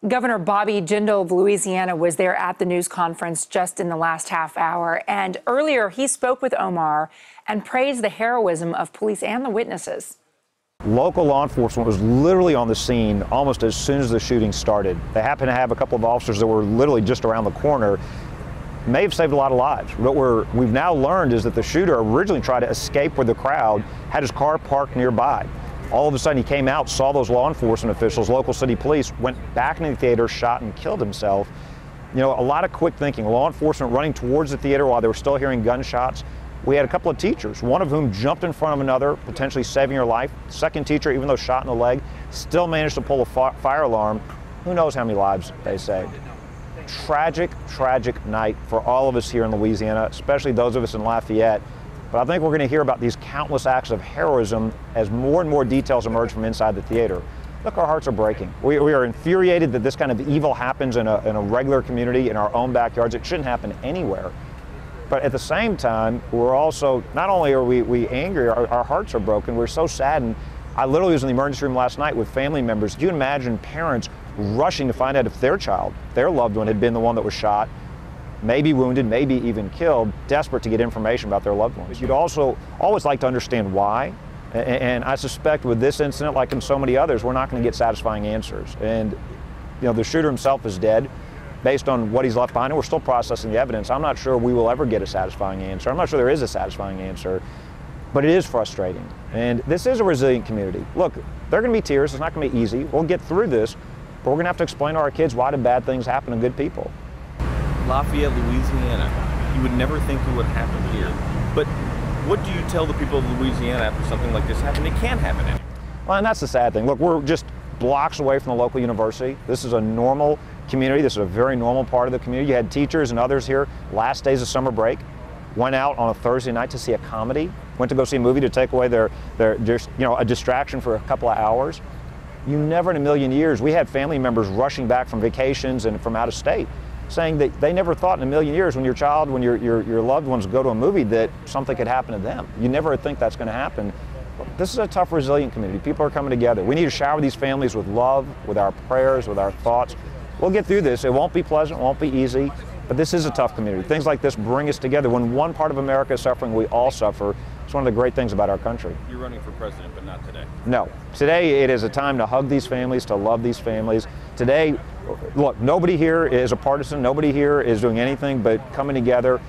Governor Bobby Jindal of Louisiana was there at the news conference just in the last half hour. And earlier, he spoke with Omar and praised the heroism of police and the witnesses. Local law enforcement was literally on the scene almost as soon as the shooting started. They happened to have a couple of officers that were literally just around the corner. May have saved a lot of lives. What we've now learned is that the shooter originally tried to escape with the crowd, had his car parked nearby. All of a sudden he came out, saw those law enforcement officials, local city police, went back into the theater, shot and killed himself. You know, a lot of quick thinking. Law enforcement running towards the theater while they were still hearing gunshots. We had a couple of teachers, one of whom jumped in front of another, potentially saving her life. Second teacher, even though shot in the leg, still managed to pull a fire alarm. Who knows how many lives they saved. Tragic, tragic night for all of us here in Louisiana, especially those of us in Lafayette. But I think we're going to hear about these countless acts of heroism as more and more details emerge from inside the theater. Look, our hearts are breaking. We are infuriated that this kind of evil happens in a regular community, in our own backyards. It shouldn't happen anywhere. But at the same time, we're also, not only are we angry, our hearts are broken. We're so saddened. I literally was in the emergency room last night with family members. Do you imagine parents rushing to find out if their child, their loved one, had been the one that was shot, maybe wounded, maybe even killed, desperate to get information about their loved ones. You'd also always like to understand why, and I suspect with this incident, like in so many others, we're not going to get satisfying answers. And you know, the shooter himself is dead. Based on what he's left behind, and we're still processing the evidence, I'm not sure we will ever get a satisfying answer. I'm not sure there is a satisfying answer, but it is frustrating. And this is a resilient community. Look, there are going to be tears. It's not going to be easy. We'll get through this, but we're going to have to explain to our kids why do bad things happen to good people. Lafayette, Louisiana. You would never think it would happen here. But what do you tell the people of Louisiana after something like this happened? It can happen anywhere. Well, and that's the sad thing. Look, we're just blocks away from the local university. This is a normal community. This is a very normal part of the community. You had teachers and others here last days of summer break, went out on a Thursday night to see a comedy, went to go see a movie to take away their a distraction for a couple of hours. You never in a million years, we had family members rushing back from vacations and from out of state, saying that they never thought in a million years when your child, when your loved ones go to a movie that something could happen to them. You never think that's going to happen. This is a tough, resilient community. People are coming together. We need to shower these families with love, with our prayers, with our thoughts. We'll get through this. It won't be pleasant, it won't be easy, but this is a tough community. Things like this bring us together. When one part of America is suffering, we all suffer. It's one of the great things about our country. You're running for president, but not today. No. Today it is a time to hug these families, to love these families. Today, look, nobody here is a partisan. Nobody here is doing anything but coming together.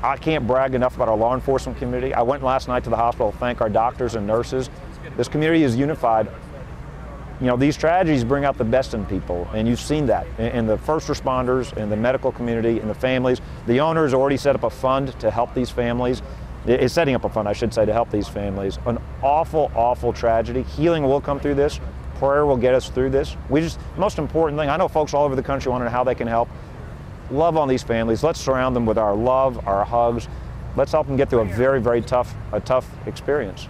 I can't brag enough about our law enforcement community. I went last night to the hospital to thank our doctors and nurses. This community is unified. You know, these tragedies bring out the best in people, and you've seen that in the first responders, in the medical community, in the families. The owners already set up a fund to help these families. Is setting up a fund, I should say, to help these families. An awful, awful tragedy. Healing will come through this. Prayer will get us through this. The most important thing, I know folks all over the country want to know how they can help. Love on these families. Let's surround them with our love, our hugs. Let's help them get through a very, very tough experience.